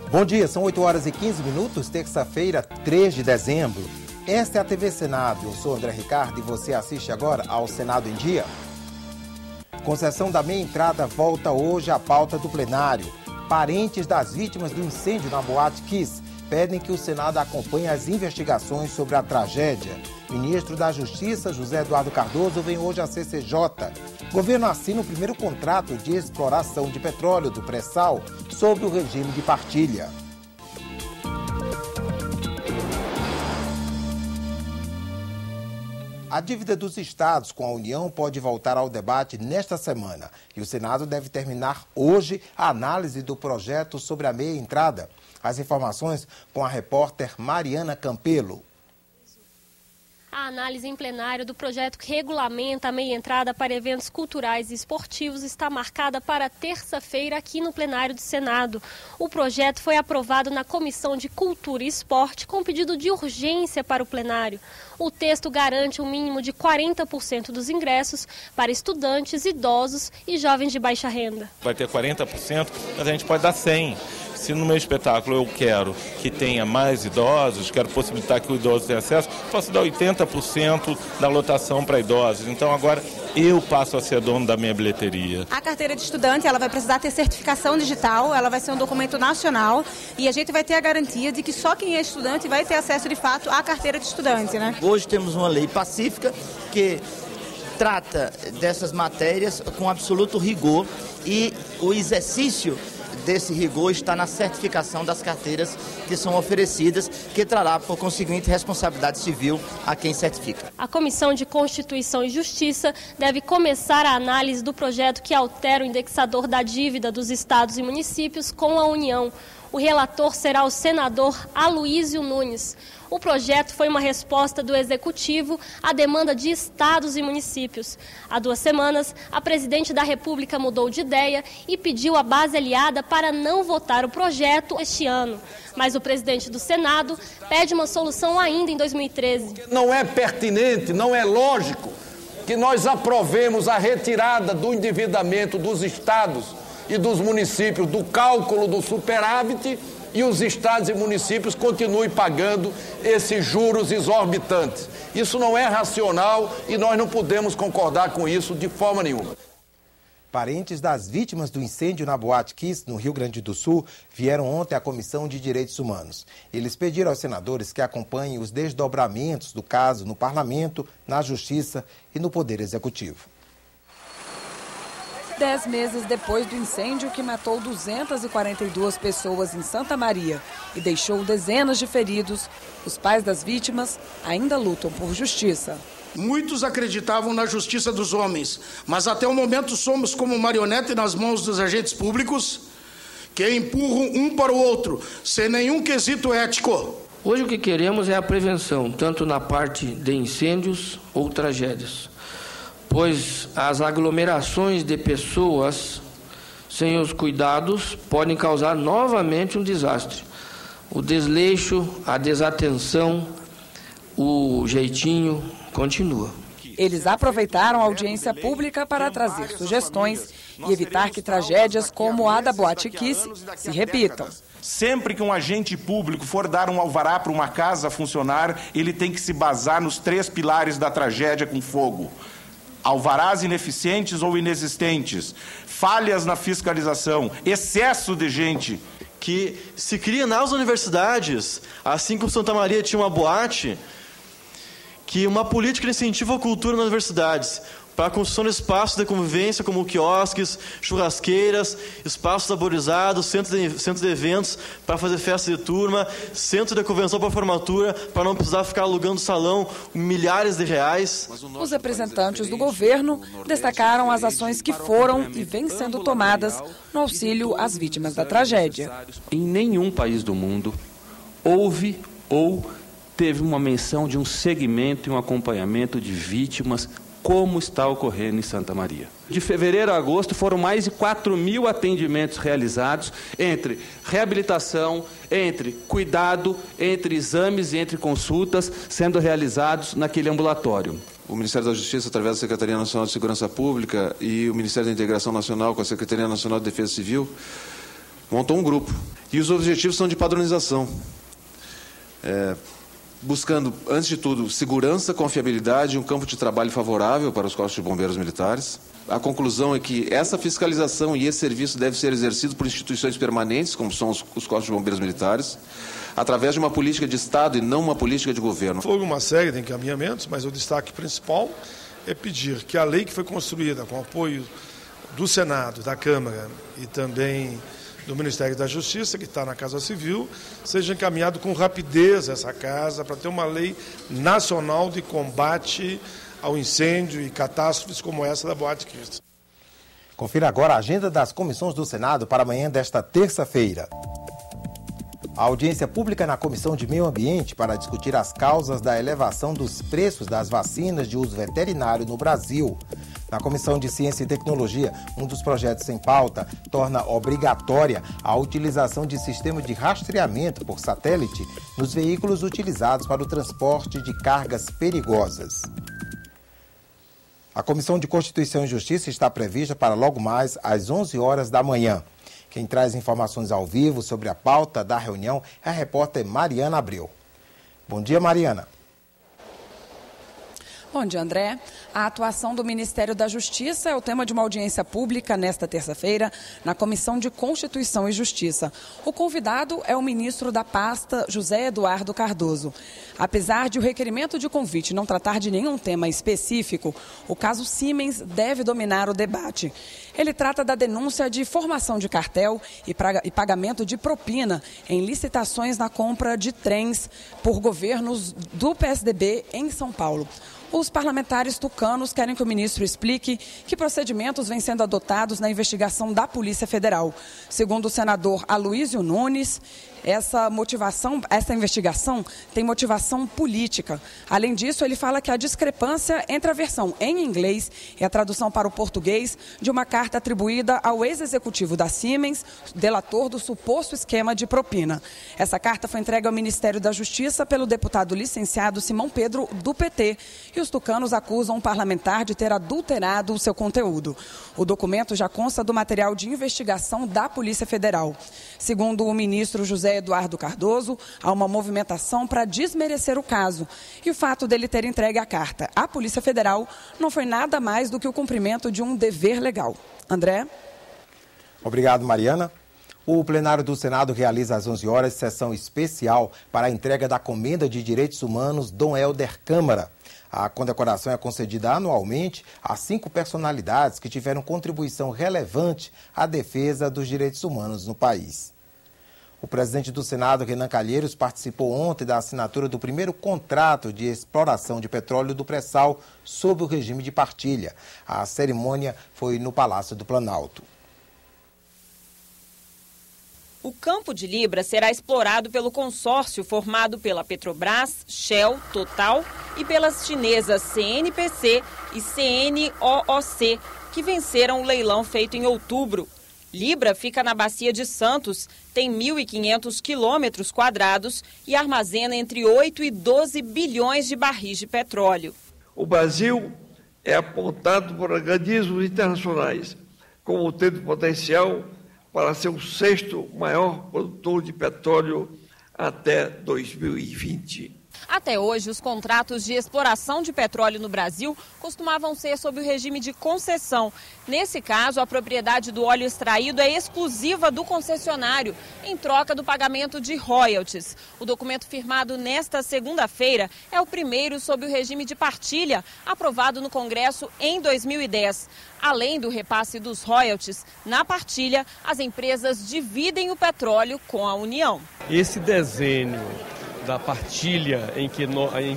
Bom dia, são 8 horas e 15 minutos, terça-feira, 3 de dezembro. Esta é a TV Senado. Eu sou André Ricardo e você assiste agora ao Senado em Dia. Concessão da meia entrada volta hoje à pauta do plenário. Parentes das vítimas do incêndio na Boate Kiss pedem que o Senado acompanhe as investigações sobre a tragédia. Ministro da Justiça, José Eduardo Cardoso, vem hoje à CCJ. Governo assina o primeiro contrato de exploração de petróleo do pré-sal sob o regime de partilha. A dívida dos estados com a União pode voltar ao debate nesta semana e o Senado deve terminar hoje a análise do projeto sobre a meia entrada. As informações com a repórter Mariana Campelo. A análise em plenário do projeto que regulamenta a meia entrada para eventos culturais e esportivos está marcada para terça-feira aqui no plenário do Senado. O projeto foi aprovado na Comissão de Cultura e Esporte com pedido de urgência para o plenário. O texto garante um mínimo de 40% dos ingressos para estudantes, idosos e jovens de baixa renda. Vai ter 40%, mas a gente pode dar 100%. Se no meu espetáculo eu quero que tenha mais idosos, quero possibilitar que o idoso tenha acesso, posso dar 80% da lotação para idosos. Então agora eu passo a ser dono da minha bilheteria. A carteira de estudante ela vai precisar ter certificação digital, ela vai ser um documento nacional e a gente vai ter a garantia de que só quem é estudante vai ter acesso de fato à carteira de estudante, né? Hoje temos uma lei pacífica que trata dessas matérias com absoluto rigor e o exercício desse rigor está na certificação das carteiras que são oferecidas, que trará, por conseguinte, responsabilidade civil a quem certifica. A Comissão de Constituição e Justiça deve começar a análise do projeto que altera o indexador da dívida dos estados e municípios com a União. O relator será o senador Aloísio Nunes. O projeto foi uma resposta do Executivo à demanda de estados e municípios. Há 2 semanas, a presidente da República mudou de ideia e pediu à base aliada para não votar o projeto este ano. Mas o presidente do Senado pede uma solução ainda em 2013. Não é pertinente, não é lógico que nós aprovemos a retirada do endividamento dos estados e dos municípios do cálculo do superávit e os estados e municípios continuem pagando esses juros exorbitantes. Isso não é racional e nós não podemos concordar com isso de forma nenhuma. Parentes das vítimas do incêndio na Boate Kiss, no Rio Grande do Sul, vieram ontem à Comissão de Direitos Humanos. Eles pediram aos senadores que acompanhem os desdobramentos do caso no Parlamento, na Justiça e no Poder Executivo. 10 meses depois do incêndio que matou 242 pessoas em Santa Maria e deixou dezenas de feridos, os pais das vítimas ainda lutam por justiça. Muitos acreditavam na justiça dos homens, mas até o momento somos como marionete nas mãos dos agentes públicos que empurram um para o outro, sem nenhum quesito ético. Hoje o que queremos é a prevenção, tanto na parte de incêndios ou tragédias. Pois as aglomerações de pessoas sem os cuidados podem causar novamente um desastre. O desleixo, a desatenção, o jeitinho continua. Eles aproveitaram a audiência pública para trazer sugestões e evitar que tragédias como a da Boate Kiss se repitam. Sempre que um agente público for dar um alvará para uma casa funcionar, ele tem que se basar nos 3 pilares da tragédia com fogo. Alvarás ineficientes ou inexistentes, falhas na fiscalização, excesso de gente. Que se cria nas universidades, assim como Santa Maria tinha uma boate, que uma política de incentivo à cultura nas universidades, para a construção de espaços de convivência como quiosques, churrasqueiras, espaços arborizados, centros de eventos para fazer festa de turma, centro de convenção para formatura, para não precisar ficar alugando salão milhares de reais. Os representantes do governo destacaram as ações que foram e vêm sendo tomadas no auxílio às vítimas da tragédia. Em nenhum país do mundo houve ou teve uma menção de um segmento e um acompanhamento de vítimas como está ocorrendo em Santa Maria. De fevereiro a agosto foram mais de 4.000 atendimentos realizados entre reabilitação, entre cuidado, entre exames e entre consultas sendo realizados naquele ambulatório. O Ministério da Justiça, através da Secretaria Nacional de Segurança Pública e o Ministério da Integração Nacional com a Secretaria Nacional de Defesa Civil, montou um grupo. E os objetivos são de padronização, buscando, antes de tudo, segurança, confiabilidade e um campo de trabalho favorável para os corpos de bombeiros militares. A conclusão é que essa fiscalização e esse serviço deve ser exercido por instituições permanentes, como são os corpos de bombeiros militares, através de uma política de Estado e não uma política de governo. Houve uma série de encaminhamentos, mas o destaque principal é pedir que a lei que foi construída com apoio do Senado, da Câmara e também do Ministério da Justiça, que está na Casa Civil, seja encaminhado com rapidez essa casa para ter uma lei nacional de combate ao incêndio e catástrofes como essa da Boate Kiss. Confira agora a agenda das comissões do Senado para amanhã desta terça-feira. A audiência pública na Comissão de Meio Ambiente para discutir as causas da elevação dos preços das vacinas de uso veterinário no Brasil. Na Comissão de Ciência e Tecnologia, um dos projetos em pauta torna obrigatória a utilização de sistemas de rastreamento por satélite nos veículos utilizados para o transporte de cargas perigosas. A Comissão de Constituição e Justiça está prevista para logo mais às 11 horas da manhã. Quem traz informações ao vivo sobre a pauta da reunião é a repórter Mariana Abreu. Bom dia, Mariana. Bom dia, André. A atuação do Ministério da Justiça é o tema de uma audiência pública nesta terça-feira na Comissão de Constituição e Justiça. O convidado é o ministro da pasta, José Eduardo Cardoso. Apesar de o requerimento de convite não tratar de nenhum tema específico, o caso Siemens deve dominar o debate. Ele trata da denúncia de formação de cartel e pagamento de propina em licitações na compra de trens por governos do PSDB em São Paulo. Os parlamentares tucanos querem que o ministro explique que procedimentos vêm sendo adotados na investigação da Polícia Federal. Segundo o senador Aloysio Nunes, essa investigação tem motivação política. Além disso, ele fala que há discrepância entre a versão em inglês e a tradução para o português de uma carta atribuída ao ex-executivo da Siemens, delator do suposto esquema de propina. Essa carta foi entregue ao Ministério da Justiça pelo deputado licenciado Simão Pedro, do PT, e os tucanos acusam um parlamentar de ter adulterado o seu conteúdo. O documento já consta do material de investigação da Polícia Federal. Segundo o ministro José Eduardo Cardoso, há uma movimentação para desmerecer o caso. E o fato dele ter entregue a carta à Polícia Federal não foi nada mais do que o cumprimento de um dever legal. André? Obrigado, Mariana. O plenário do Senado realiza às 11 horas sessão especial para a entrega da Comenda de Direitos Humanos Dom Helder Câmara. A condecoração é concedida anualmente a 5 personalidades que tiveram contribuição relevante à defesa dos direitos humanos no país. O presidente do Senado, Renan Calheiros, participou ontem da assinatura do primeiro contrato de exploração de petróleo do pré-sal sob o regime de partilha. A cerimônia foi no Palácio do Planalto. O Campo de Libra será explorado pelo consórcio formado pela Petrobras, Shell, Total e pelas chinesas CNPC e CNOOC, que venceram o leilão feito em outubro. Libra fica na Bacia de Santos, tem 1.500 quilômetros quadrados e armazena entre 8 e 12 bilhões de barris de petróleo. O Brasil é apontado por organismos internacionais como tendo potencial para ser o 6º maior produtor de petróleo até 2020. Até hoje, os contratos de exploração de petróleo no Brasil costumavam ser sob o regime de concessão. Nesse caso, a propriedade do óleo extraído é exclusiva do concessionário, em troca do pagamento de royalties. O documento firmado nesta segunda-feira é o primeiro sob o regime de partilha, aprovado no Congresso em 2010. Além do repasse dos royalties, na partilha, as empresas dividem o petróleo com a União. Esse desenho da partilha em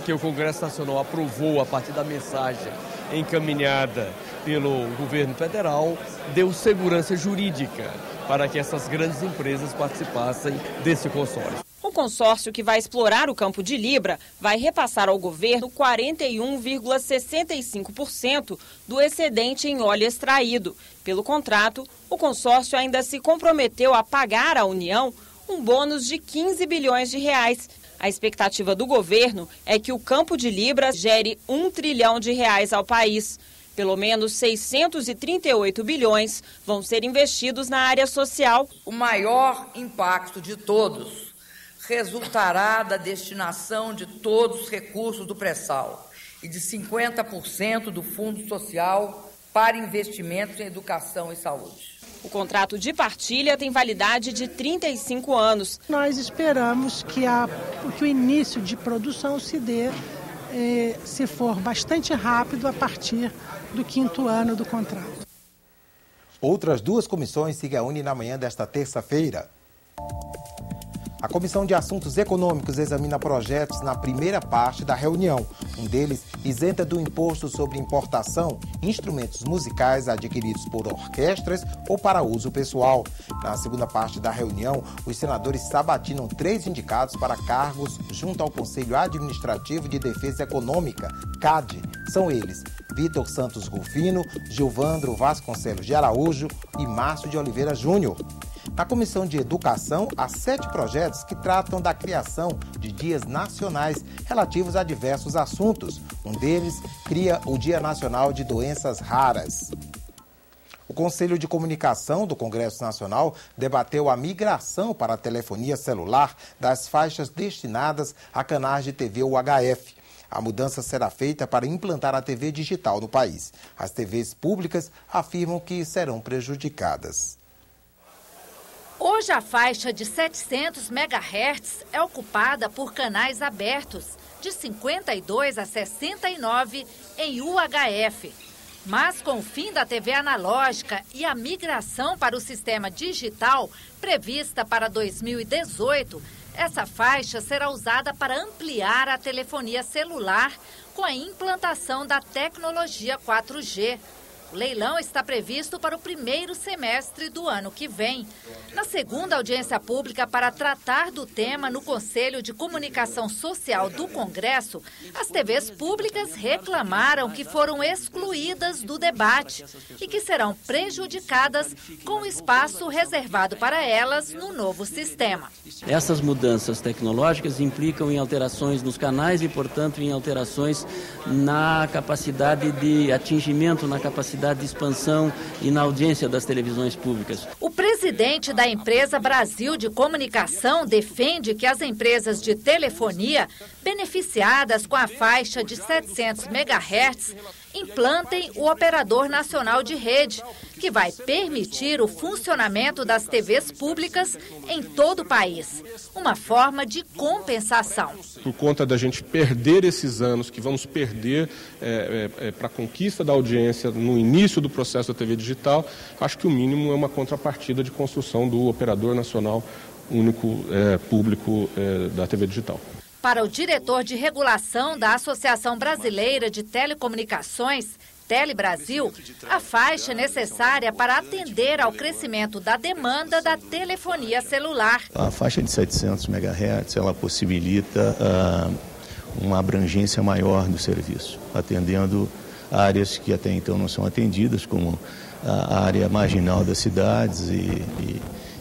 que o Congresso Nacional aprovou a partir da mensagem encaminhada pelo governo federal, deu segurança jurídica para que essas grandes empresas participassem desse consórcio. O consórcio que vai explorar o Campo de Libra vai repassar ao governo 41,65% do excedente em óleo extraído. Pelo contrato, o consórcio ainda se comprometeu a pagar à União um bônus de 15 bilhões de reais. A expectativa do governo é que o Campo de Libra gere R$1 trilhão ao país. Pelo menos 638 bilhões vão ser investidos na área social. O maior impacto de todos resultará da destinação de todos os recursos do pré-sal e de 50% do Fundo Social para investimentos em educação e saúde. O contrato de partilha tem validade de 35 anos. Nós esperamos que o início de produção se dê, se for bastante rápido, a partir do 5º ano do contrato. Outras 2 comissões se reúnem na manhã desta terça-feira. A Comissão de Assuntos Econômicos examina projetos na primeira parte da reunião. Um deles isenta do imposto sobre importação instrumentos musicais adquiridos por orquestras ou para uso pessoal. Na segunda parte da reunião, os senadores sabatinam 3 indicados para cargos junto ao Conselho Administrativo de Defesa Econômica, CAD. São eles Vitor Santos Rufino, Gilvandro Vasconcelos de Araújo e Márcio de Oliveira Júnior. Na Comissão de Educação, há 7 projetos que tratam da criação de dias nacionais relativos a diversos assuntos. Um deles cria o Dia Nacional de Doenças Raras. O Conselho de Comunicação do Congresso Nacional debateu a migração para a telefonia celular das faixas destinadas a canais de TV UHF. A mudança será feita para implantar a TV digital no país. As TVs públicas afirmam que serão prejudicadas. Hoje, a faixa de 700 MHz é ocupada por canais abertos, de 52 a 69 em UHF. Mas, com o fim da TV analógica e a migração para o sistema digital, prevista para 2018, essa faixa será usada para ampliar a telefonia celular com a implantação da tecnologia 4G. O leilão está previsto para o primeiro semestre do ano que vem. Na segunda audiência pública para tratar do tema no Conselho de Comunicação Social do Congresso, as TVs públicas reclamaram que foram excluídas do debate e que serão prejudicadas com o espaço reservado para elas no novo sistema. Essas mudanças tecnológicas implicam em alterações nos canais e, portanto, em alterações na capacidade de atingimento, na capacidade de expansão e na audiência das televisões públicas. O presidente da empresa Brasil de Comunicação defende que as empresas de telefonia beneficiadas com a faixa de 700 MHz implantem o Operador Nacional de Rede, que vai permitir o funcionamento das TVs públicas em todo o país. Uma forma de compensação. Por conta da gente perder esses anos que vamos perder para a conquista da audiência no início do processo da TV digital, acho que o mínimo é uma contrapartida de construção do Operador Nacional Único Público da TV digital. Para o diretor de regulação da Associação Brasileira de Telecomunicações, Telebrasil, a faixa é necessária para atender ao crescimento da demanda da telefonia celular. A faixa de 700 MHz, ela possibilita uma abrangência maior do serviço, atendendo áreas que até então não são atendidas, como a área marginal das cidades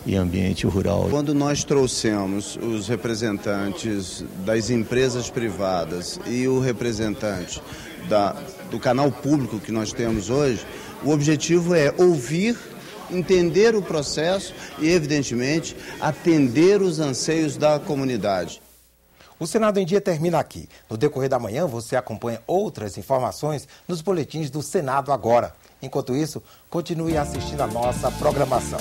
e ambiente rural. Quando nós trouxemos os representantes das empresas privadas e o representante do canal público que nós temos hoje, o objetivo é ouvir, entender o processo e, evidentemente, atender os anseios da comunidade. O Senado em Dia termina aqui. No decorrer da manhã, você acompanha outras informações nos boletins do Senado Agora. Enquanto isso, continue assistindo a nossa programação.